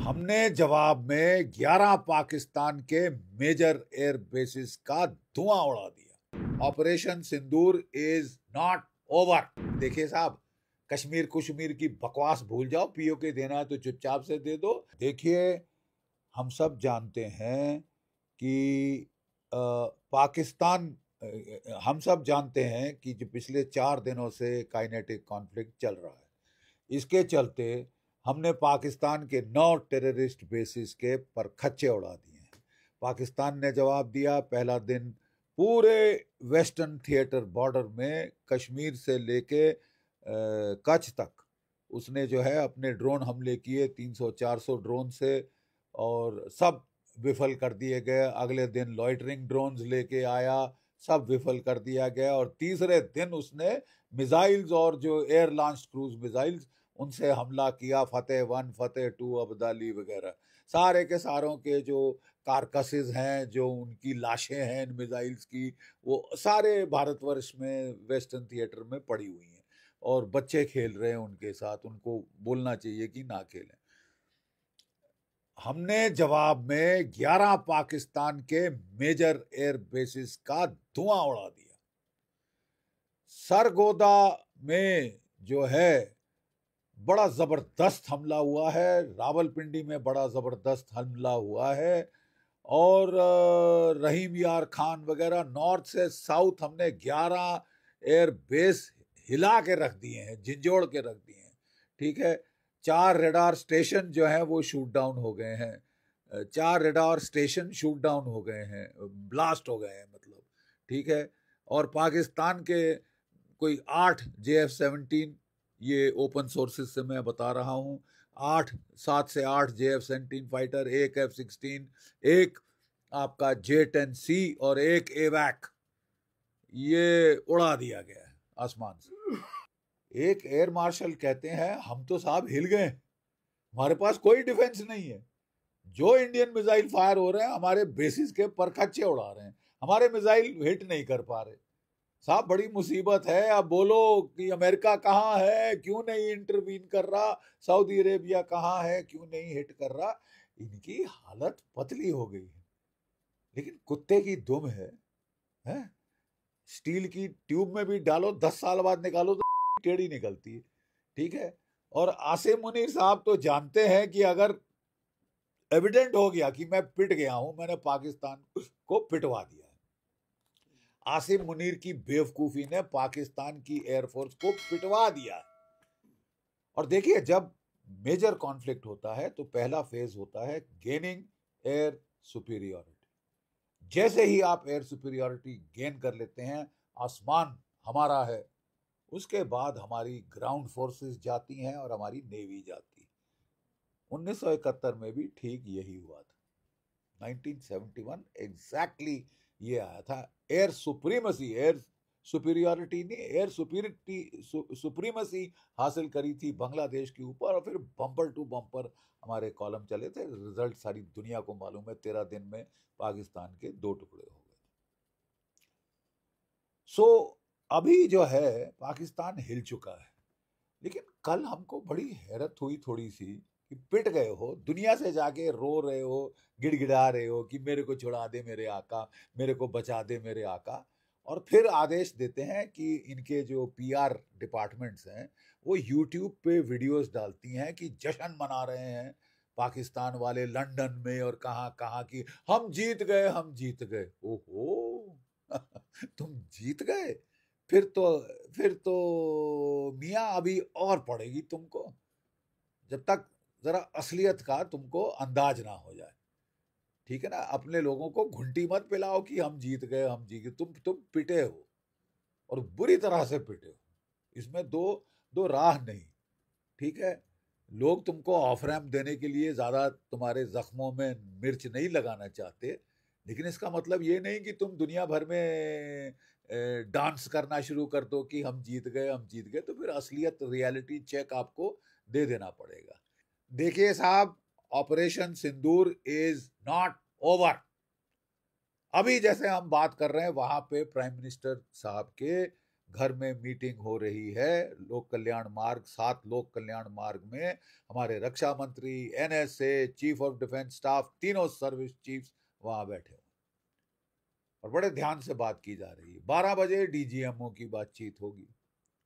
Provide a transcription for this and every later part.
हमने जवाब में 11 पाकिस्तान के मेजर एयर बेसिस का धुआं उड़ा दिया। Operation Sindoor is not over. देखिए साहब, कश्मीर कुश्मीर की बकवास भूल जाओ, पीओके देना है तो चुपचाप से दे दो। देखिए, हम सब जानते हैं कि पाकिस्तान हम सब जानते हैं कि जो पिछले 4 दिनों से काइनेटिक कॉन्फ्लिक्ट चल रहा है, इसके चलते हमने पाकिस्तान के 9 टेररिस्ट बेसिस के पर खच्चे उड़ा दिए हैं। पाकिस्तान ने जवाब दिया। पहला दिन पूरे वेस्टर्न थिएटर बॉर्डर में कश्मीर से लेके कच्छ तक उसने जो है अपने ड्रोन हमले किए, 300-400 ड्रोन से, और सब विफल कर दिए गए। अगले दिन लॉइटरिंग ड्रोन्स लेके आया, सब विफल कर दिया गया। और तीसरे दिन उसने मिसाइल्स और जो एयर लॉन्च क्रूज मिसाइल्स, उनसे हमला किया। फतेह 1, फतेह 2, अब्दाली वगैरह, सारे के सारों के जो कारकसेस हैं, जो उनकी लाशें हैं इन मिसाइल्स की, वो सारे भारतवर्ष में वेस्टर्न थिएटर में पड़ी हुई हैं और बच्चे खेल रहे हैं उनके साथ। उनको बोलना चाहिए कि ना खेलें। हमने जवाब में 11 पाकिस्तान के मेजर एयर बेसिस का धुआं उड़ा दिया। सरगोदा में जो है बड़ा जबरदस्त हमला हुआ है, रावलपिंडी में बड़ा जबरदस्त हमला हुआ है, और रहीम यार खान वगैरह, नॉर्थ से साउथ हमने 11 एयर बेस हिला के रख दिए हैं, झिंझोड़ के रख दिए हैं। ठीक है, 4 रेडार स्टेशन जो है वो शूट डाउन हो गए हैं। 4 रेडार स्टेशन शूट डाउन हो गए हैं, ब्लास्ट हो गए हैं मतलब। ठीक है, और पाकिस्तान के कोई 8 JF-17, ये ओपन सोर्सेज से मैं बता रहा हूँ, 7 से 8 JF-17 फाइटर, एक F-16, एक आपका J-10C और एक एवैक, ये उड़ा दिया गया है आसमान से। एक एयर मार्शल कहते हैं, हम तो साहब हिल गए, हमारे पास कोई डिफेंस नहीं है। जो इंडियन मिसाइल फायर हो रहे हैं हमारे बेसिस के परखच्चे उड़ा रहे हैं, हमारे मिसाइल हिट नहीं कर पा रहे। साहब बड़ी मुसीबत है। अब बोलो कि अमेरिका कहाँ है, क्यों नहीं इंटरवीन कर रहा, सऊदी अरेबिया कहाँ है, क्यों नहीं हिट कर रहा। इनकी हालत पतली हो गई है। लेकिन कुत्ते की दुम है, स्टील की ट्यूब में भी डालो, 10 साल बाद निकालो तो टेढ़ी निकलती है। ठीक है, और आसिम मुनीर साहब तो जानते हैं कि अगर एविडेंट हो गया कि मैं पिट गया हूं, मैंने पाकिस्तान को पिटवा दिया है। आसिम मुनीर की बेवकूफी ने पाकिस्तान की एयरफोर्स को पिटवा दिया है। और देखिए, जब मेजर कॉन्फ्लिक्ट होता है तो पहला फेज होता है गेनिंग एयर सुपीरियरिटी। जैसे ही आप एयर सुपीरियरिटी गेन कर लेते हैं, आसमान हमारा है, उसके बाद हमारी ग्राउंड फोर्सेस जाती हैं और हमारी नेवी जाती है। 1971 में भी ठीक यही हुआ था। 1971 एग्जैक्टली ये आया था। एयर सुप्रीमसी, एयर सुपीरियरिटी नहीं, एयर सुप्रीमसी हासिल करी थी बांग्लादेश के ऊपर, और फिर बम्पर टू बम्पर हमारे कॉलम चले थे। रिजल्ट सारी दुनिया को मालूम है, 13 दिन में पाकिस्तान के 2 टुकड़े हो गए। सो अभी जो है पाकिस्तान हिल चुका है। लेकिन कल हमको बड़ी हैरत हुई थोड़ी सी कि पिट गए हो, दुनिया से जाके रो रहे हो, गिड़गिड़ा रहे हो कि मेरे को छुड़ा दे मेरे आका, मेरे को बचा दे मेरे आका, और फिर आदेश देते हैं कि इनके जो PR डिपार्टमेंट्स हैं वो YouTube पे वीडियोस डालती हैं कि जश्न मना रहे हैं पाकिस्तान वाले लंदन में और कहाँ कहाँ की, हम जीत गए, हम जीत गए। ओहो तुम जीत गए? फिर तो मियाँ अभी और पड़ेगी तुमको, जब तक जरा असलियत का तुमको अंदाज ना हो जाए। ठीक है ना, अपने लोगों को घुंटी मत पिलाओ कि हम जीत गए, हम जीत गए। तुम पिटे हो, और बुरी तरह से पिटे हो। इसमें दो राह नहीं। ठीक है, लोग तुमको ऑफ रैम्प देने के लिए ज्यादा तुम्हारे जख्मों में मिर्च नहीं लगाना चाहते, लेकिन इसका मतलब ये नहीं कि तुम दुनिया भर में डांस करना शुरू कर दो कि हम जीत गए, हम जीत गए। तो फिर असलियत, रियलिटी चेक आपको दे देना पड़ेगा। देखिए साहब, operation Sindoor is not over. अभी जैसे हम बात कर रहे हैं, वहां पे प्राइम मिनिस्टर साहब के घर में मीटिंग हो रही है। लोक कल्याण मार्ग 7 लोक कल्याण मार्ग में हमारे रक्षा मंत्री, NSA, chief of defence staff, तीनों सर्विस चीफ्स वहां बैठे हुए और बड़े ध्यान से बात की जा रही है। 12 बजे डीजीएमओ की बातचीत होगी।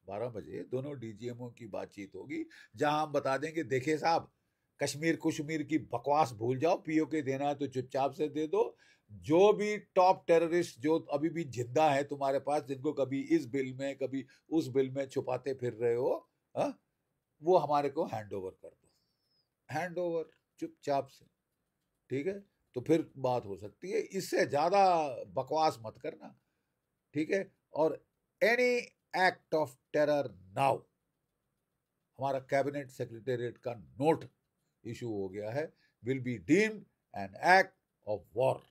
12 बजे दोनों डीजीएमओ की बातचीत होगी, जहां हम बता देंगे देखिए साहब, कश्मीर कुश्मीर की बकवास भूल जाओ, पीओके देना है तो चुपचाप से दे दो। जो भी टॉप टेररिस्ट जो अभी भी जिंदा है तुम्हारे पास, जिनको कभी इस बिल में कभी उस बिल में छुपाते फिर रहे हो, हा? वो हमारे को हैंड ओवर कर दो, हैंड ओवर चुपचाप से, ठीक है? तो फिर बात हो सकती है, इससे ज्यादा बकवास मत करना, ठीक है? और any act of terror now, हमारा कैबिनेट सेक्रेटेरिएट का नोट इशू हो गया है, will be deemed an act of war.